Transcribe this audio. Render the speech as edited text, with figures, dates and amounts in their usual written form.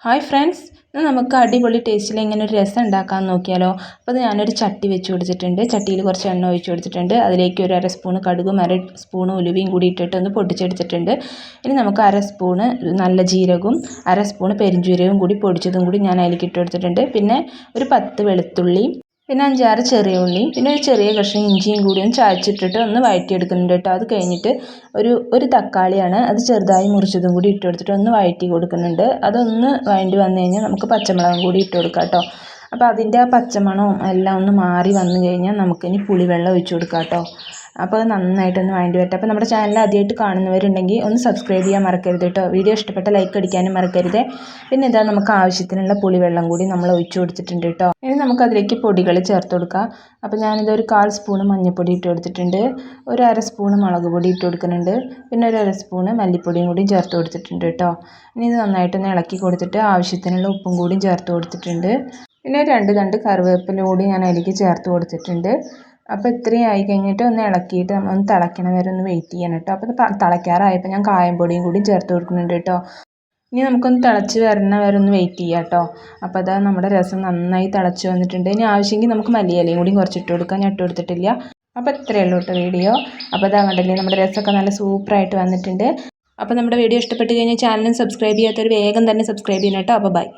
Hi friends, ഇന്ന് നമുക്ക് അടിപൊളി ടേസ്റ്റിൽ ഇങ്ങനെ ഒരു രസം ഉണ്ടാക്കാൻ നോക്കിയാലോ. അപ്പോൾ അത് ഞാനൊരു ചട്ടി വെച്ച് കൊടുത്തിട്ടുണ്ട്. ചട്ടിയിൽ കുറച്ച് എണ്ണ ഒഴിച്ച് കൊടുത്തിട്ടുണ്ട്. അതിലേക്ക് ഒരു 1/2 സ്പൂൺ കടുകും 1/2 സ്പൂൺ ഉലുവയും കൂടി ഇട്ടിട്ട് ഒന്ന് പൊട്ടിച്ചെടുത്തിട്ടുണ്ട്. ഇനി നമുക്ക് 1/2 സ്പൂൺ നല്ല ജീരകവും 1/2 സ്പൂൺ പെരിഞ്ജീരകവും കൂടി പൊടിച്ചതും കൂടി ഞാൻ അതിലേക്ക് ഇട്ട് കൊടുത്തിട്ടുണ്ട്. പിന്നെ ഒരു 10 വെളുത്തുള്ളിയും പിന്നെ 5-6 ചെറിയ ഉള്ളിയും പിന്നെ ഒരു ചെറിയ കഷ്ണം ഇഞ്ചിയും കൂടി ഒന്ന് ചതച്ചിട്ടിട്ട് ഒന്ന് വഴറ്റിയെടുക്കുന്നുണ്ട് കേട്ടോ. അത് കഴിഞ്ഞിട്ട് ഒരു തക്കാളിയാണ്, അത് ചെറുതായി മുറിച്ചതും കൂടി ഇട്ട് കൊടുത്തിട്ട് ഒന്ന് വഴറ്റി കൊടുക്കുന്നുണ്ട്. അതൊന്ന് വഴണ്ടി വന്നു കഴിഞ്ഞാൽ നമുക്ക് പച്ചമുളകും കൂടി ഇട്ട് കൊടുക്കാം കേട്ടോ. അപ്പോൾ അതിൻ്റെ ആ പച്ചമണവും എല്ലാം ഒന്ന് മാറി വന്നു കഴിഞ്ഞാൽ നമുക്കിനി പുളിവെള്ളം ഒഴിച്ച് കൊടുക്കാം കേട്ടോ. അപ്പോൾ അത് നന്നായിട്ടൊന്ന് വഴണ്ടി വരട്ടെ. അപ്പോൾ നമ്മുടെ ചാനൽ ആദ്യമായിട്ട് കാണുന്നവരുണ്ടെങ്കിൽ ഒന്ന് സബ്സ്ക്രൈബ് ചെയ്യാൻ മറക്കരുത് കേട്ടോ. വീഡിയോ ഇഷ്ടപ്പെട്ട ലൈക്ക് അടിക്കാനും മറക്കരുത്. പിന്നെ ഇതാ നമുക്ക് ആവശ്യത്തിനുള്ള പുളിവെള്ളം കൂടി നമ്മൾ ഒഴിച്ച് കൊടുത്തിട്ടുണ്ട് കേട്ടോ. ഇനി നമുക്കതിലേക്ക് പൊടികൾ ചേർത്ത് കൊടുക്കാം. അപ്പോൾ ഞാനിതൊരു 1/4 സ്പൂൺ മഞ്ഞൾപ്പൊടി ഇട്ട് കൊടുത്തിട്ടുണ്ട്. ഒരു 1/2 സ്പൂൺ മുളക് പൊടി ഇട്ട് കൊടുക്കുന്നുണ്ട്. പിന്നെ ഒരു 1/2 സ്പൂൺ മല്ലിപ്പൊടിയും കൂടി ചേർത്ത് കൊടുത്തിട്ടുണ്ട് കേട്ടോ. ഇനി ഇത് നന്നായിട്ടൊന്ന് ഇളക്കി കൊടുത്തിട്ട് ആവശ്യത്തിനുള്ള ഉപ്പും കൂടിയും ചേർത്ത് കൊടുത്തിട്ടുണ്ട്. പിന്നെ 2 തണ്ട് കറിവേപ്പില കൂടി ഞാൻ അതിലേക്ക് ചേർത്ത് കൊടുത്തിട്ടുണ്ട്. അപ്പോൾ ഇത്രയും ആയി കഴിഞ്ഞിട്ട് ഒന്ന് ഇളക്കിയിട്ട് ഒന്ന് തിളയ്ക്കണ വരെ ഒന്ന് വെയിറ്റ് ചെയ്യണം കേട്ടോ. അപ്പോൾ തിളയ്ക്കാറായപ്പോൾ ഞാൻ കായംപൊടിയും കൂടി ചേർത്ത് കൊടുക്കുന്നുണ്ട് കേട്ടോ. ഇനി നമുക്കൊന്ന് തിളച്ച് വരണ വരെ ഒന്ന് വെയിറ്റ് ചെയ്യാം കേട്ടോ. അപ്പോൾ അതാ നമ്മുടെ രസം നന്നായി തിളച്ച് വന്നിട്ടുണ്ട്. ഇനി ആവശ്യമെങ്കിൽ നമുക്ക് മല്ലിയിലയും കൂടി കുറച്ചിട്ട് കൊടുക്കാം. ഞാൻ ഇട്ട് കൊടുത്തിട്ടില്ല. അപ്പോൾ ഇത്രയേ ഉള്ളൂ കേട്ടോ വീഡിയോ. അപ്പോൾ അതാ കണ്ടില്ലേ, നമ്മുടെ രസമൊക്കെ നല്ല സൂപ്പറായിട്ട് വന്നിട്ടുണ്ട്. അപ്പോൾ നമ്മുടെ വീഡിയോ ഇഷ്ടപ്പെട്ട് കഴിഞ്ഞാൽ ചാനലും സബ്സ്ക്രൈബ് ചെയ്യാത്തവർ വേഗം തന്നെ സബ്സ്ക്രൈബ് ചെയ്യണം കേട്ടോ. അപ്പോൾ ബൈ.